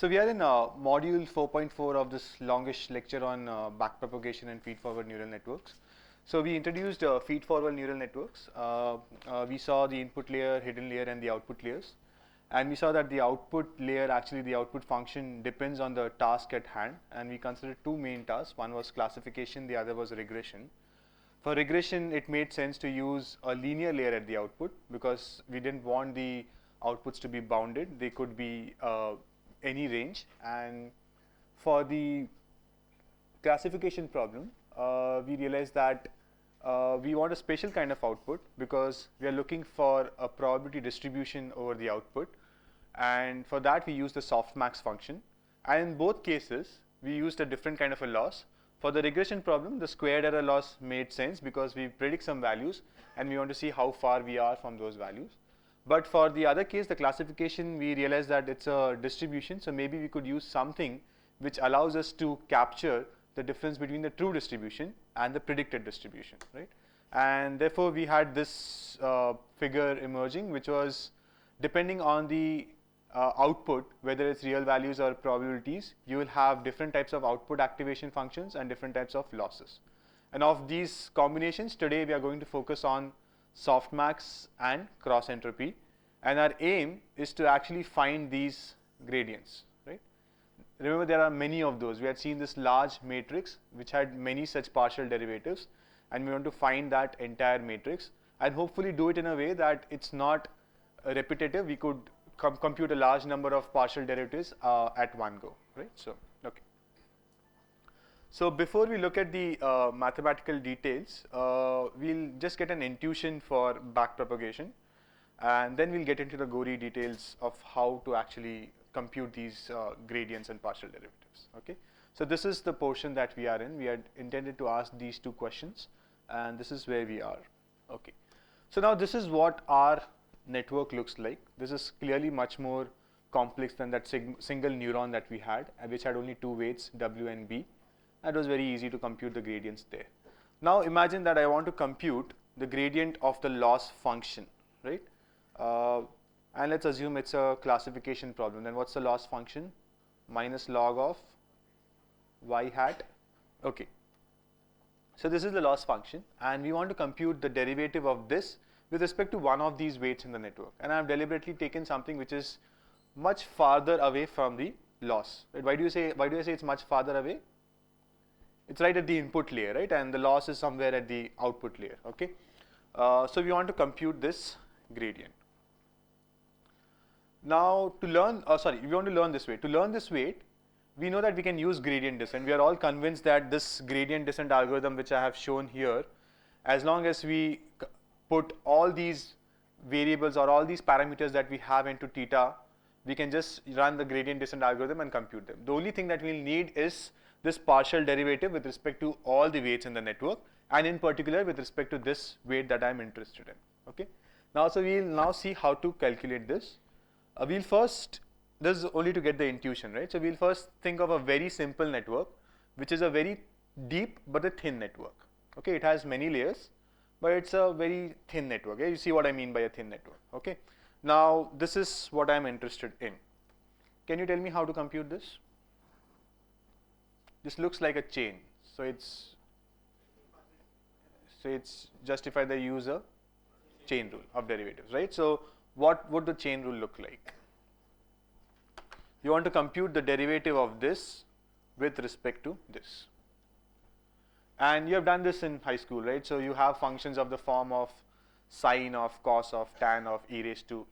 So we are in module 4.4 of this longish lecture on backpropagation and feed-forward neural networks. So we introduced feed-forward neural networks. We saw the input layer, hidden layer, and the output layers. And we saw that the output layer, actually the output function, depends on the task at hand. And we considered two main tasks. One was classification, the other was regression. For regression, it made sense to use a linear layer at the output because we didn't want the outputs to be bounded. They could be any range. And for the classification problem, we realized that we want a special kind of output because we are looking for a probability distribution over the output. And for that, we use the softmax function. And in both cases, we used a different kind of a loss. For the regression problem, the squared error loss made sense because we predict some values and we want to see how far we are from those values. But for the other case, the classification, we realized that it's a distribution, so maybe we could use something which allows us to capture the difference between the true distribution and the predicted distribution, right? And therefore, we had this figure emerging, which was depending on the output, whether it's real values or probabilities, you will have different types of output activation functions and different types of losses. And of these combinations, today we are going to focus on softmax and cross entropy. And our aim is to actually find these gradients, right? Remember, there are many of those. We had seen this large matrix which had many such partial derivatives, and we want to find that entire matrix and hopefully do it in a way that it's not repetitive. We could compute a large number of partial derivatives at one go, right? So, okay. So before we look at the mathematical details, we'll just get an intuition for backpropagation, and then we'll get into the gory details of how to actually compute these gradients and partial derivatives, okay? So this is the portion that we are in. We had intended to ask these two questions, and this is where we are, okay? So now this is what our network looks like. This is clearly much more complex than that single neuron that we had, which had only two weights, W and B. It was very easy to compute the gradients there. Now imagine that I want to compute the gradient of the loss function, right? And let's assume it's a classification problem. Then what's the loss function? Minus log of y hat. Okay. So this is the loss function, and we want to compute the derivative of this with respect to one of these weights in the network. And I have deliberately taken something which is much farther away from the loss. Right? Why do I say it's much farther away? It's right at the input layer, right? And the loss is somewhere at the output layer, okay? So we want to compute this gradient. Now to learn, we want to learn this weight. To learn this weight, we know that we can use gradient descent. We are all convinced that this gradient descent algorithm, which I have shown here, as long as we put all these variables or all these parameters that we have into theta, we can just run the gradient descent algorithm and compute them. The only thing that we'll need is this partial derivative with respect to all the weights in the network, and in particular with respect to this weight that I'm interested in, okay? Now, so we'll now see how to calculate this. We'll first, this is only to get the intuition, right? So we'll first think of a very simple network, which is a very deep but a thin network, okay? It has many layers, but it's a very thin network. Okay? You see what I mean by a thin network, okay? Now, this is what I'm interested in. Can you tell me how to compute this? This looks like a chain, so it's justified the use of chain rule of derivatives, right? So what would the chain rule look like? You want to compute the derivative of this with respect to this. And you have done this in high school, right? So you have functions of the form of sine of, cos of, tan of, e raised to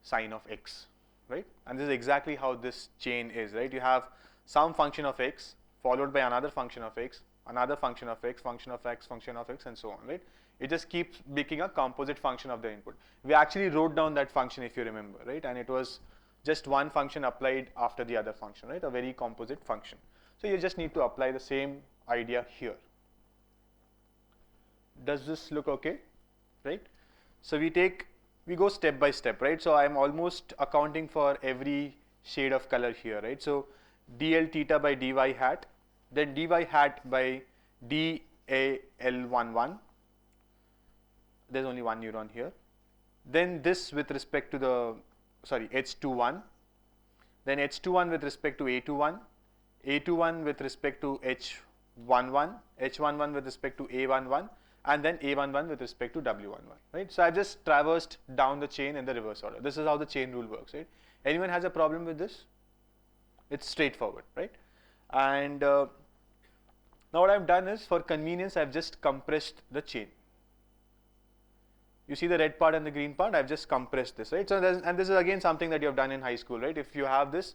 sine of x, right? And this is exactly how this chain is, right? You have some function of x followed by another function of x, another function of x, function of x, function of x, and so on, right? It just keeps making a composite function of the input. We actually wrote down that function, if you remember, right? And it was just one function applied after the other function, right? A very composite function. So you just need to apply the same idea here. Does this look okay, right? So we go step by step, right? So I'm almost accounting for every shade of color here, right? So dl theta by dy hat, then dy hat by dal11, there's only one neuron here. Then this with respect to the, h21, then H21 with respect to A21, A21 with respect to H11, H11 with respect to A11, and then A11 with respect to W11, right? So I've just traversed down the chain in the reverse order. This is how the chain rule works, right? Anyone has a problem with this? It's straightforward, right? And now what I've done is, for convenience, I've just compressed the chain. You see the red part and the green part? I've just compressed this, right? So and this is again something that you have done in high school, right? If you have this,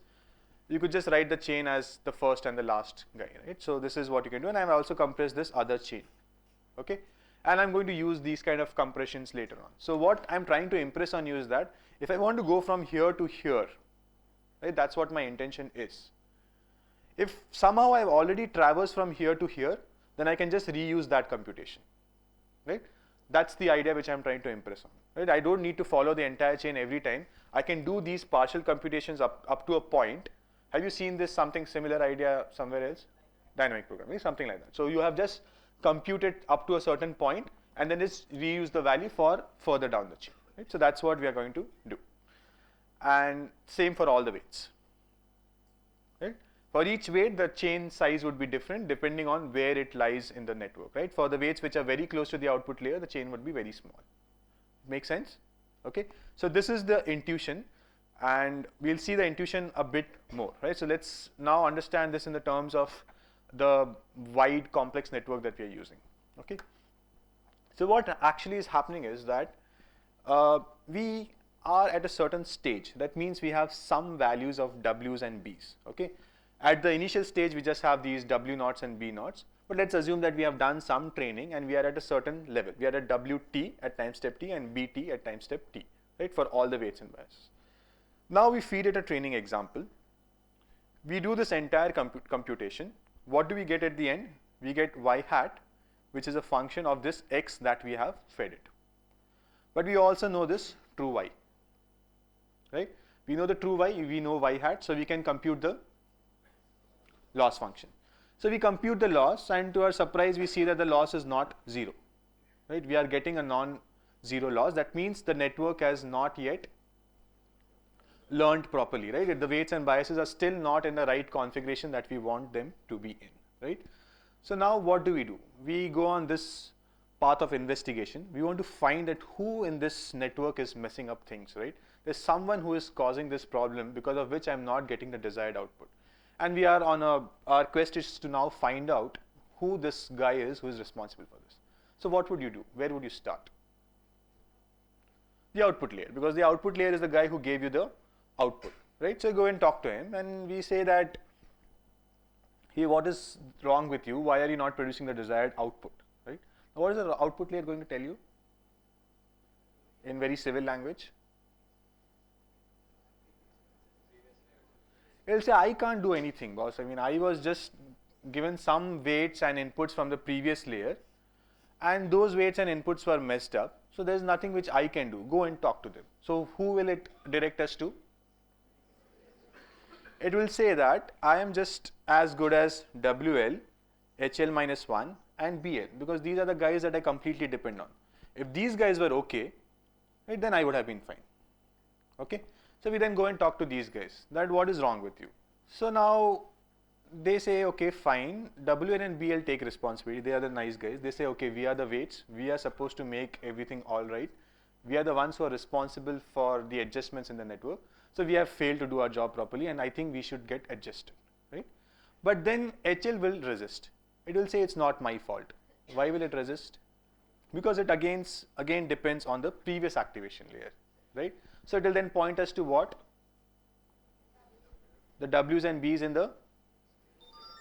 you could just write the chain as the first and the last guy, right? So this is what you can do, and I've also compressed this other chain, okay? And I'm going to use these kind of compressions later on. So what I'm trying to impress on you is that if I want to go from here to here, right, that's what my intention is. If somehow I've already traversed from here to here, then I can just reuse that computation, right? That's the idea which I'm trying to impress on, right? I don't need to follow the entire chain every time. I can do these partial computations up to a point. Have you seen this something similar idea somewhere else? Dynamic programming, something like that. So you have just computed up to a certain point and then just reuse the value for further down the chain, right? So that's what we are going to do. And same for all the weights, right? For each weight, the chain size would be different depending on where it lies in the network, right? For the weights which are very close to the output layer, the chain would be very small. Make sense? Okay. So this is the intuition, and we'll see the intuition a bit more, right? So let's now understand this in the terms of the wide complex network that we are using, okay? So what actually is happening is that we are at a certain stage. That means we have some values of W's and B's, okay? At the initial stage, we just have these W naughts and B naughts, but let's assume that we have done some training and we are at a certain level. We are at WT at time step T and BT at time step T, right, for all the weights and biases. Now we feed it a training example. We do this entire computation. What do we get at the end? We get y hat, which is a function of this x that we have fed it. But we also know this true y, right? We know the true y, we know y hat, so we can compute the loss function. So we compute the loss, and to our surprise, we see that the loss is not 0, right? We are getting a non-zero loss. That means the network has not yet learned properly, right? The weights and biases are still not in the right configuration that we want them to be in, right? So now what do? We go on this path of investigation. We want to find that who in this network is messing up things, right? There's someone who is causing this problem because of which I'm not getting the desired output. And we are on our quest is to now find out who this guy is who is responsible for this. So what would you do? Where would you start? The output layer, because the output layer is the guy who gave you the output, right? So you go and talk to him and we say that, hey, what is wrong with you? Why are you not producing the desired output, right? Now, what is the output layer going to tell you in very civil language? It'll say, I can't do anything, boss. I mean, I was just given some weights and inputs from the previous layer, and those weights and inputs were messed up. So there's nothing which I can do. Go and talk to them. So who will it direct us to? It will say that I am just as good as WL, HL minus 1 and BL, because these are the guys that I completely depend on. If these guys were okay, right, then I would have been fine, okay? So we then go and talk to these guys that what is wrong with you. So now they say, okay, fine, WL and BL take responsibility. They are the nice guys. They say, okay, we are the weights. We are supposed to make everything all right. We are the ones who are responsible for the adjustments in the network. So we have failed to do our job properly, and I think we should get adjusted, right? But then HL will resist. It will say it's not my fault. Why will it resist? Because it again depends on the previous activation layer, right? So it will then point us to what? The W's and B's in the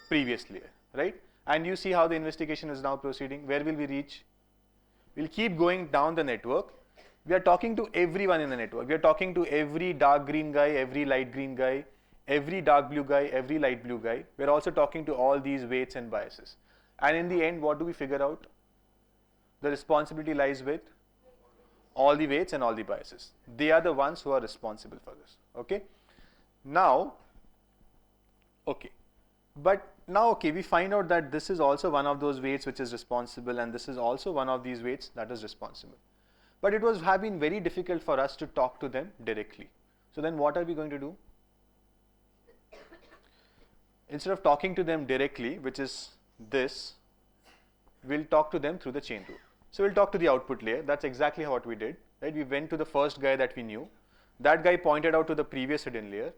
previous layer, right? And you see how the investigation is now proceeding. Where will we reach? We'll keep going down the network. We are talking to everyone in the network. We are talking to every dark green guy, every light green guy, every dark blue guy, every light blue guy. We're also talking to all these weights and biases. And in the end, what do we figure out? The responsibility lies with all the weights and all the biases. They are the ones who are responsible for this, okay? Now, okay. But now, okay, we find out that this is also one of those weights which is responsible, and this is also one of these weights that is responsible. But it have been very difficult for us to talk to them directly. So then what are we going to do? instead of talking to them directly, which is this, we'll talk to them through the chain rule. So we'll talk to the output layer. That's exactly what we did, right? We went to the first guy that we knew. That guy pointed out to the previous hidden layer.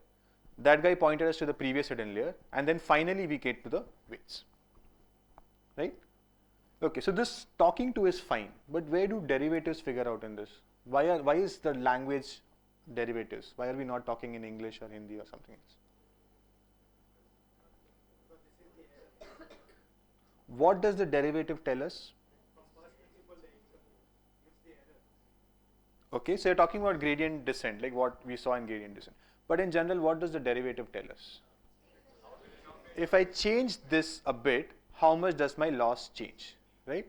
That guy pointed us to the previous hidden layer. And then finally we get to the weights, right? Okay, so this talking to is fine, but where do derivatives figure out in this? Why is the language derivatives? Why are we not talking in English or Hindi or something else? What does the derivative tell us? Okay, so you're talking about gradient descent, like what we saw in gradient descent. But in general, what does the derivative tell us? If I change this a bit, how much does my loss change, right?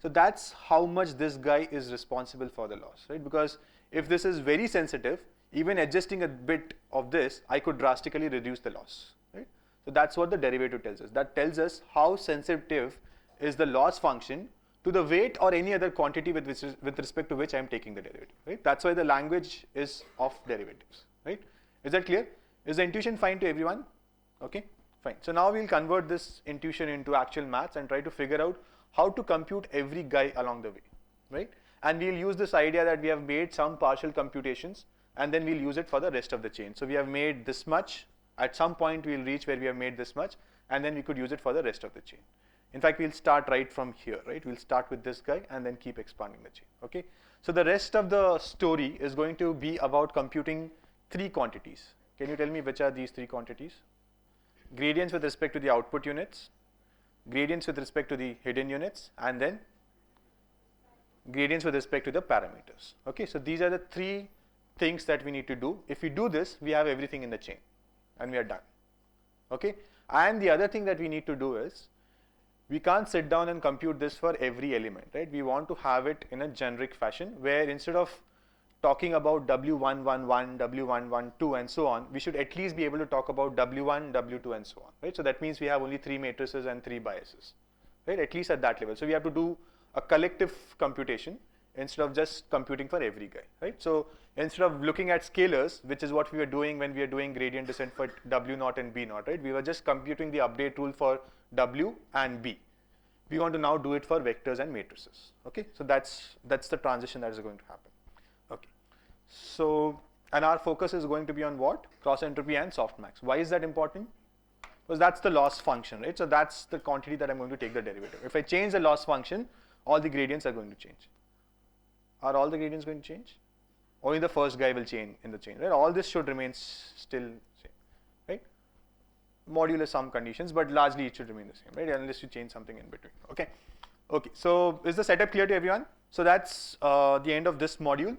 So that's how much this guy is responsible for the loss, right? Because if this is very sensitive, even adjusting a bit of this, I could drastically reduce the loss, right? So that's what the derivative tells us. That tells us how sensitive is the loss function to the weight or any other quantity with respect to which I am taking the derivative, right? That's why the language is of derivatives, right? Is that clear? Is the intuition fine to everyone? Okay, fine. So now we'll convert this intuition into actual maths and try to figure out how to compute every guy along the way, right? And we'll use this idea that we have made some partial computations and then we'll use it for the rest of the chain. So we have made this much. At some point we'll reach where we have made this much and then we could use it for the rest of the chain. In fact, we'll start right from here, right? We'll start with this guy and then keep expanding the chain, okay? So the rest of the story is going to be about computing three quantities. Can you tell me which are these three quantities? Gradients with respect to the output units, gradients with respect to the hidden units, and then gradients with respect to the parameters. Okay, so these are the three things that we need to do. If we do this, we have everything in the chain and we are done. Okay, and the other thing that we need to do is, we can't sit down and compute this for every element, right? We want to have it in a generic fashion where instead of talking about W111, W112 and so on, we should at least be able to talk about W1, W2 and so on, right? So that means we have only 3 matrices and 3 biases, right? At least at that level. So we have to do a collective computation instead of just computing for every guy, right? So instead of looking at scalars, which is what we were doing when we were doing gradient descent for W0 and B0, right? We were just computing the update rule for W and B. We want to now do it for vectors and matrices, okay? So that's the transition that is going to happen, okay? So, and our focus is going to be on what? Cross entropy and softmax. Why is that important? Because that's the loss function, right? So that's the quantity that I'm going to take the derivative. If I change the loss function, all the gradients are going to change. Are all the gradients going to change? Only the first guy will change in the chain, right? All this should remain still same, right? Modulus some conditions, but largely it should remain the same, right? Unless you change something in between, okay? Okay, so is the setup clear to everyone? So that's the end of this module.